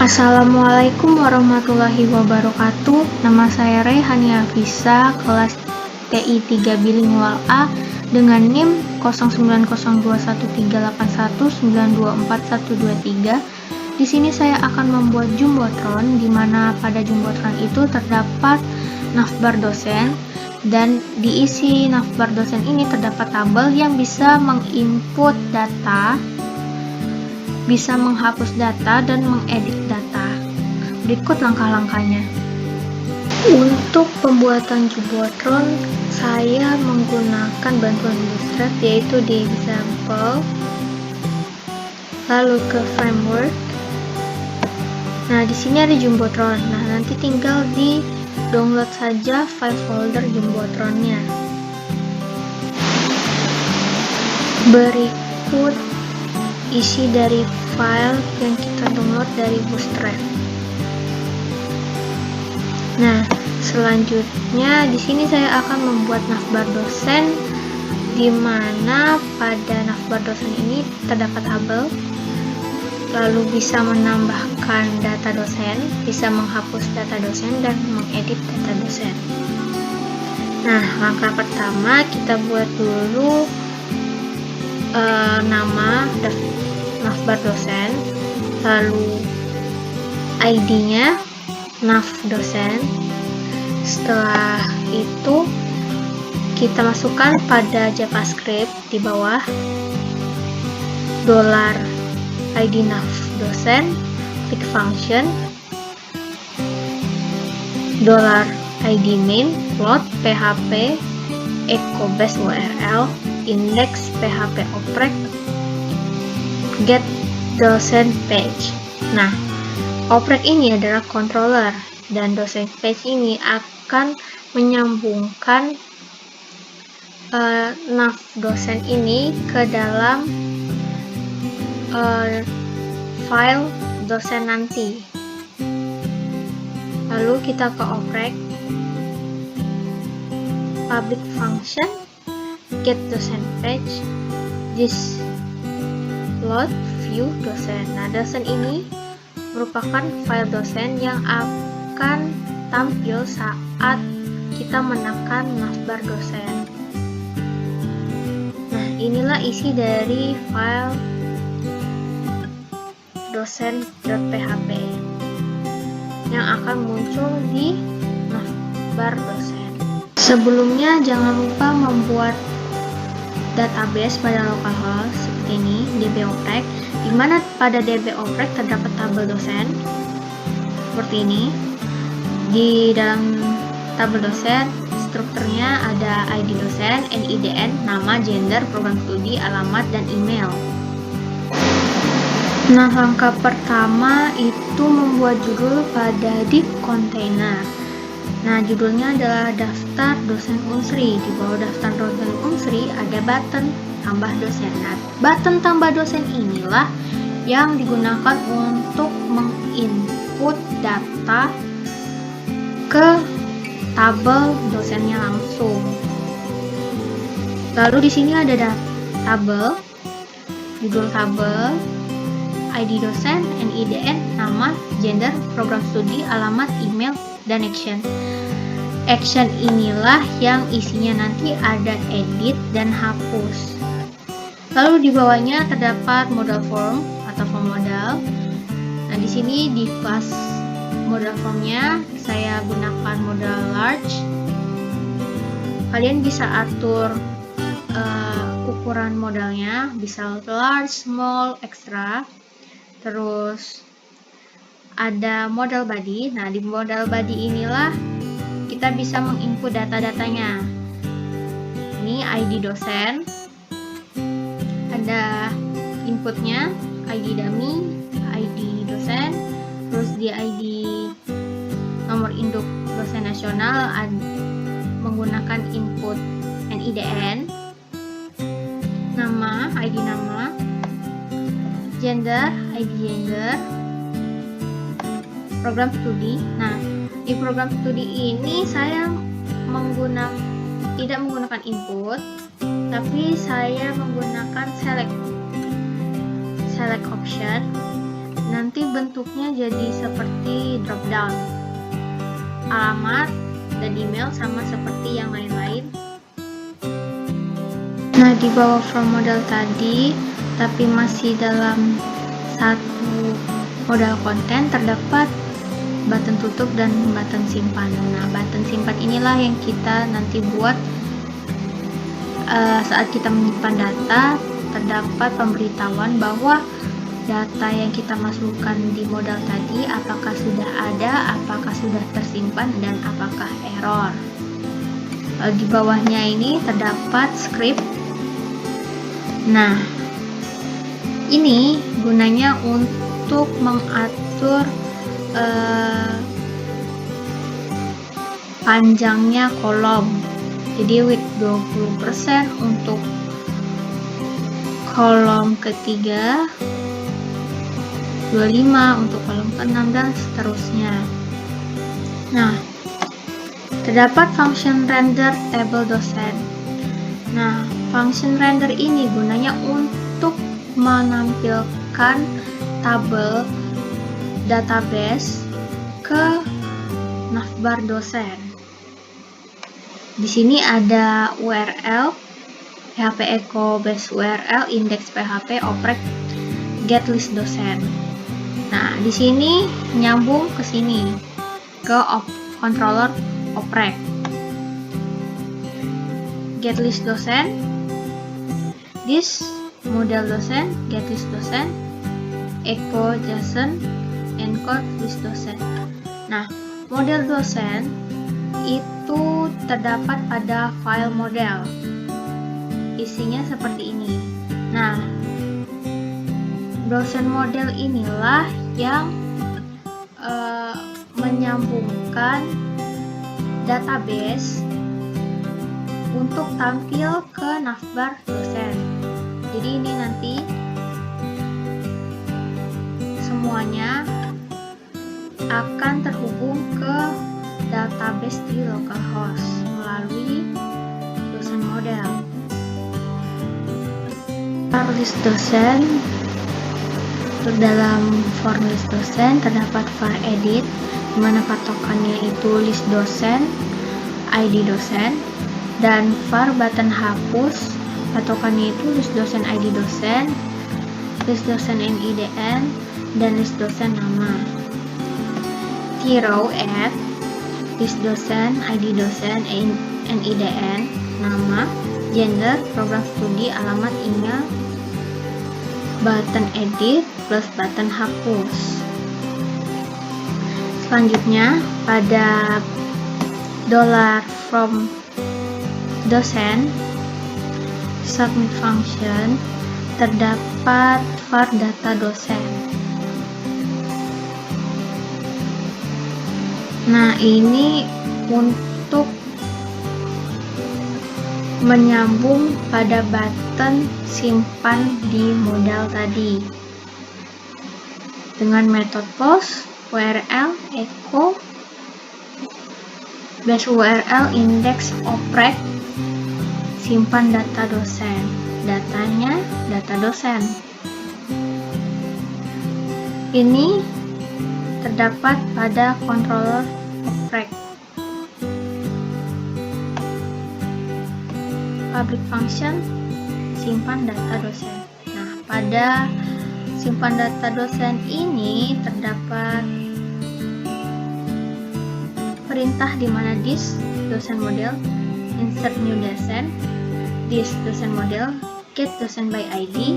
Assalamualaikum warahmatullahi wabarakatuh. Nama saya Reyhania Fisa, kelas TI 3 Bilingual A dengan NIM 09021381924123. Di sini saya akan membuat jumbotron, di mana pada jumbotron itu terdapat navbar dosen, dan diisi navbar dosen ini terdapat tabel yang bisa menginput data, bisa menghapus data, dan mengedit data. Berikut langkah-langkahnya. Untuk pembuatan jumbotron, saya menggunakan bantuan Bootstrap, yaitu di example, lalu ke framework. Nah, di sini ada jumbotron. Nah, nanti tinggal di download saja file folder jumbotronnya. Berikut isi dari file yang kita download dari Bootstrap. Nah, selanjutnya di sini saya akan membuat navbar dosen, di mana pada navbar dosen ini terdapat tabel, lalu bisa menambahkan data dosen, bisa menghapus data dosen, dan mengedit data dosen. Nah, langkah pertama kita buat dulu nama navbar dosen, lalu ID-nya nav dosen. Setelah itu kita masukkan pada JavaScript di bawah $ID nav dosen, klik function $ID main float php echo base url index php oprek get dosen page. Nah, oprek ini adalah controller, dan dosen page ini akan menyambungkan nav dosen ini ke dalam file dosen nanti. Lalu kita ke oprek, public function get dosen page this load view dosen. Nah, dosen ini merupakan file dosen yang akan tampil saat kita menekan navbar dosen. Nah, inilah isi dari file dosen.php yang akan muncul di navbar dosen. Sebelumnya jangan lupa membuat database pada localhost seperti ini, dboprek, di mana pada dboprek terdapat tabel dosen seperti ini. Di dalam tabel dosen, strukturnya ada ID dosen, NIDN, nama, gender, program studi, alamat, dan email. Nah, langkah pertama itu membuat judul pada div container. Nah, judulnya adalah daftar dosen Unsri. Di bawah daftar dosen Unsri ada button tambah dosen. Nah, button tambah dosen inilah yang digunakan untuk menginput data ke tabel dosennya langsung. Lalu di sini ada tabel, judul tabel, ID dosen, NIDN, nama, gender, program studi, alamat, email, dan action. Action inilah yang isinya nanti ada edit dan hapus. Lalu di bawahnya terdapat modal form atau form modal. Nah, di sini di kelas modal formnya saya gunakan modal large. Kalian bisa atur ukuran modalnya, bisa large, small, extra. Terus ada modal body. Nah, di modal body inilah kita bisa menginput data-datanya. Ini ID dosen, ada inputnya, ID dummy, ID dosen, terus di ID nomor induk dosen nasional menggunakan input NIDN, nama, ID nama, gender, ID gender, program studi. Nah, di program studi ini saya tidak menggunakan input, tapi saya menggunakan select option. nanti bentuknya jadi seperti drop down. Alamat dan email sama seperti yang lain-lain. Nah, di bawah from model tadi, tapi masih dalam satu modal konten, terdapat button tutup dan button simpan. Nah, button simpan inilah yang kita nanti buat saat kita menyimpan data. Terdapat pemberitahuan bahwa data yang kita masukkan di modal tadi apakah sudah ada, apakah sudah tersimpan, dan apakah error. Di bawahnya ini terdapat script. Nah, ini gunanya untuk mengatur panjangnya kolom. Jadi width 20% untuk kolom ketiga, 25 untuk kolom ke-6, dan seterusnya. Nah, terdapat function render table dosen. Nah, function render ini gunanya untuk menampilkan tabel database ke navbar dosen. Di sini ada URL PHP echo base URL index PHP oprek get list dosen. Nah, di sini nyambung ke sini ke controller oprek get list dosen, this model dosen, get list dosen, echo JSON, encode list dosen. Nah, model dosen itu terdapat pada file model. Isinya seperti ini. Nah, dosen model inilah yang menyambungkan database untuk tampil ke navbar dosen. Jadi ini nanti semuanya akan terhubung ke database di localhost melalui dosen model. For list dosen, dalam for list dosen terdapat var edit, di mana patokannya itu list dosen, ID dosen, dan var button hapus, patokannya itu list dosen ID dosen, list dosen NIDN, dan list dosen nama. T-row add, list dosen ID dosen NIDN, nama, gender, program studi, alamat, email, button edit plus button hapus. Selanjutnya pada $from dosen submit function terdapat var data dosen. Nah, ini untuk menyambung pada button simpan di modal tadi dengan metode post URL echo base URL index oprek simpan data dosen, datanya data dosen. Ini terdapat pada controller oprek. Public function simpan data dosen. Nah, pada simpan data dosen ini terdapat perintah di mana this dosen model, insert new dosen, this dosen model, get dosen by ID,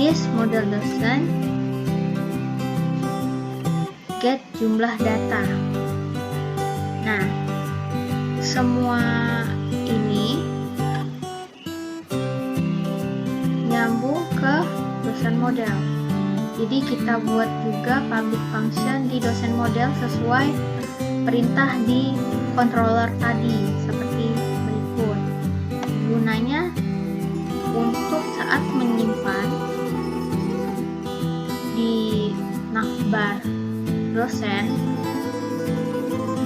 this model dosen, get jumlah data. Nah, semua ini nyambung ke dosen model. Jadi kita buat juga public function di dosen model sesuai perintah di controller tadi seperti berikut. Gunanya untuk saat menyimpan di navbar dosen,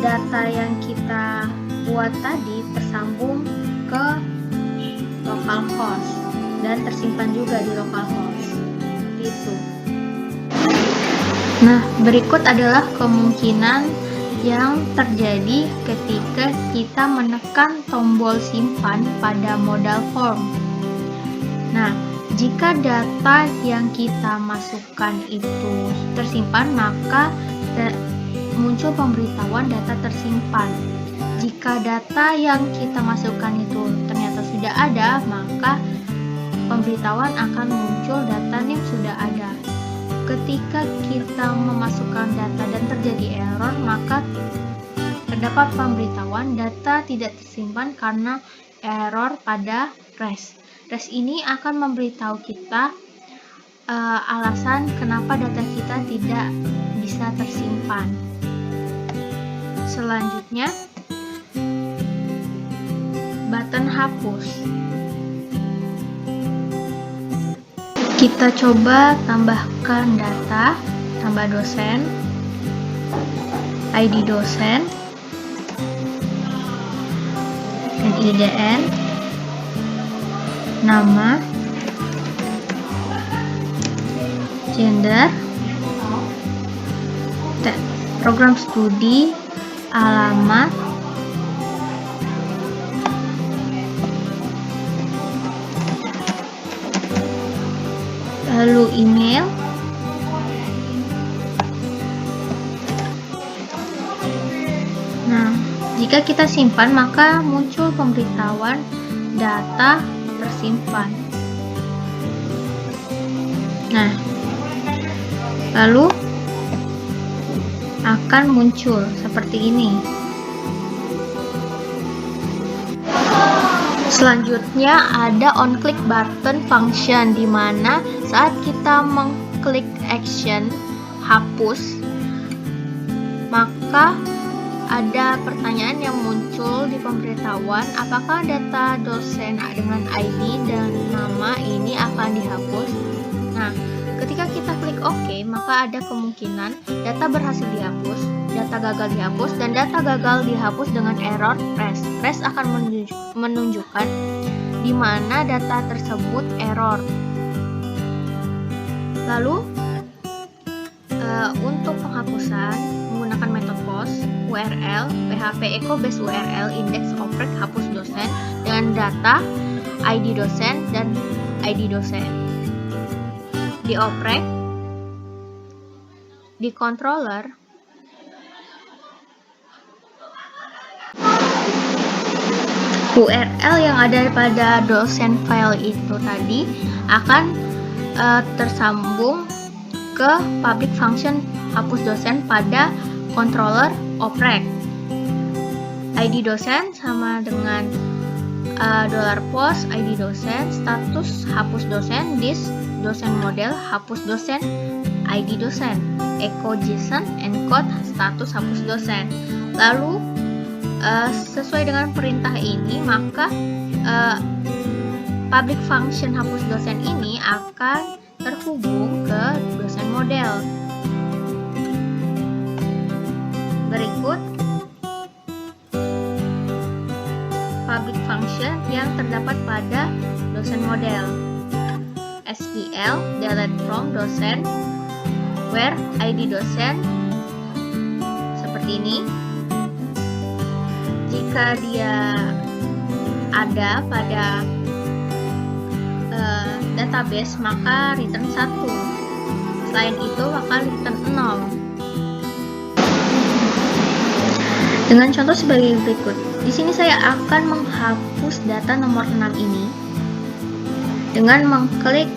data yang kita buat tadi tersambung ke localhost dan tersimpan juga di localhost. Seperti itu. Nah, berikut adalah kemungkinan yang terjadi ketika kita menekan tombol simpan pada modal form. Nah, jika data yang kita masukkan itu tersimpan, maka muncul pemberitahuan data tersimpan. Jika data yang kita masukkan itu ternyata sudah ada, maka pemberitahuan akan muncul data yang sudah ada. Ketika kita memasukkan data dan terjadi error, maka terdapat pemberitahuan data tidak tersimpan karena error pada REST. REST ini akan memberitahu kita alasan kenapa data kita tidak bisa tersimpan. Selanjutnya, button hapus. Kita coba tambahkan data, tambah dosen, ID dosen, NIDN, nama, gender, program studi, alamat, lalu email, nah, jika kita simpan maka muncul pemberitahuan data tersimpan. Nah, lalu akan muncul seperti ini. Selanjutnya ada on click button function, di mana saat kita mengklik action hapus, maka ada pertanyaan yang muncul di pemberitahuan, apakah data dosen dengan ID dan nama ini akan dihapus. Nah, ketika kita klik OK, maka ada kemungkinan data berhasil dihapus, data gagal dihapus, dan data gagal dihapus dengan error REST. REST akan menunjukkan di mana data tersebut error. Lalu, untuk penghapusan menggunakan metode POST, URL, PHP echo base URL, index oprek hapus dosen dengan data ID dosen dan ID dosen. Di oprek, di controller, URL yang ada pada dosen file itu tadi akan tersambung ke public function hapus dosen pada controller oprek. ID dosen sama dengan $post ID dosen, status hapus dosen, disk dosen model hapus dosen, ID dosen, echo JSON encode status hapus dosen. Lalu sesuai dengan perintah ini, maka public function hapus dosen ini akan terhubung ke dosen model. Berikut public function yang terdapat pada dosen model. SQL delete from dosen, where ID dosen seperti ini. Jika dia ada pada database, maka return 1. Selain itu, maka return 0. Dengan contoh sebagai berikut. Di sini saya akan menghapus data nomor 6 ini dengan mengklik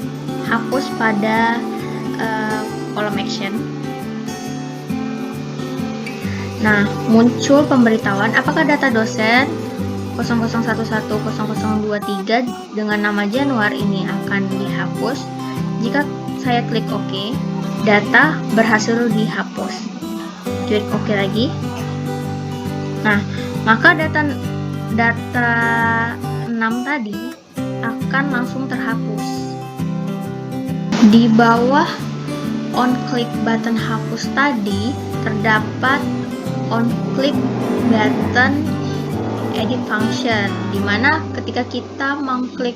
hapus pada kolom action. Nah, muncul pemberitahuan apakah data dosen 00110023 dengan nama Januar ini akan dihapus. Jika saya klik OK, data berhasil dihapus. Klik OK lagi. Nah, maka data 6 tadi akan langsung terhapus. Di bawah on click button hapus tadi terdapat on click button edit function, di mana ketika kita mengklik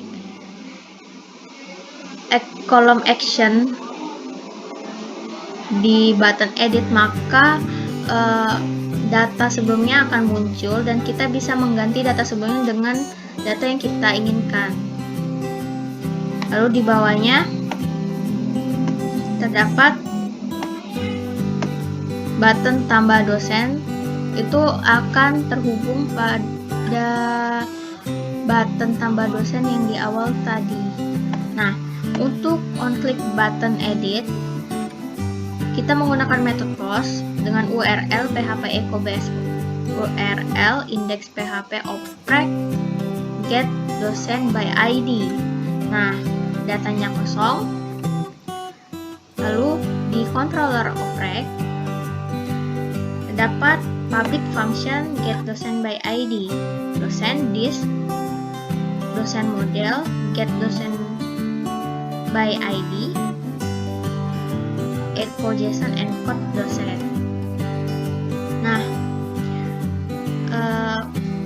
kolom action di button edit, maka data sebelumnya akan muncul dan kita bisa mengganti data sebelumnya dengan data yang kita inginkan. Lalu di bawahnya terdapat button tambah dosen, itu akan terhubung pada button tambah dosen yang di awal tadi. Nah, untuk on-click button edit, kita menggunakan method post dengan URL php ecobase URL index php oprek get dosen by ID. Nah, datanya kosong. Lalu di controller oprek terdapat public function get dosen by ID, dosen dis, dosen model, get dosen by ID, echo JSON encode dosen. Nah,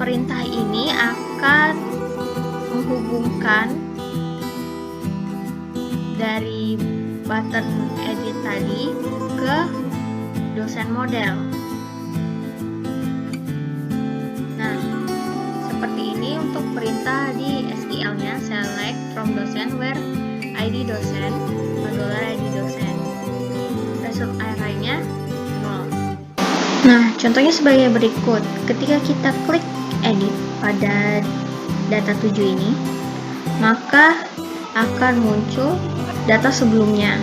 perintah ini akan menghubungkan dari button edit tadi ke dosen model. Nah, seperti ini untuk perintah di SQL-nya, select from dosen where ID dosen, $ID dosen. Result array-nya 0. Nah, contohnya sebagai berikut. Ketika kita klik edit pada data 7 ini, maka akan muncul data sebelumnya.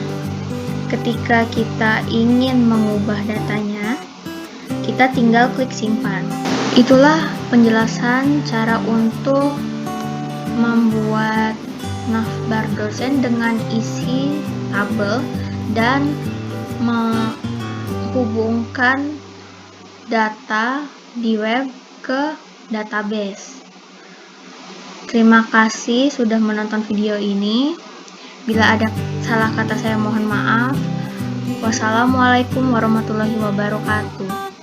Ketika kita ingin mengubah datanya, kita tinggal klik simpan. Itulah penjelasan cara untuk membuat navbar dosen dengan isi tabel dan menghubungkan data di web ke database. Terima kasih sudah menonton video ini. Bila ada salah kata saya mohon maaf. Wassalamualaikum warahmatullahi wabarakatuh.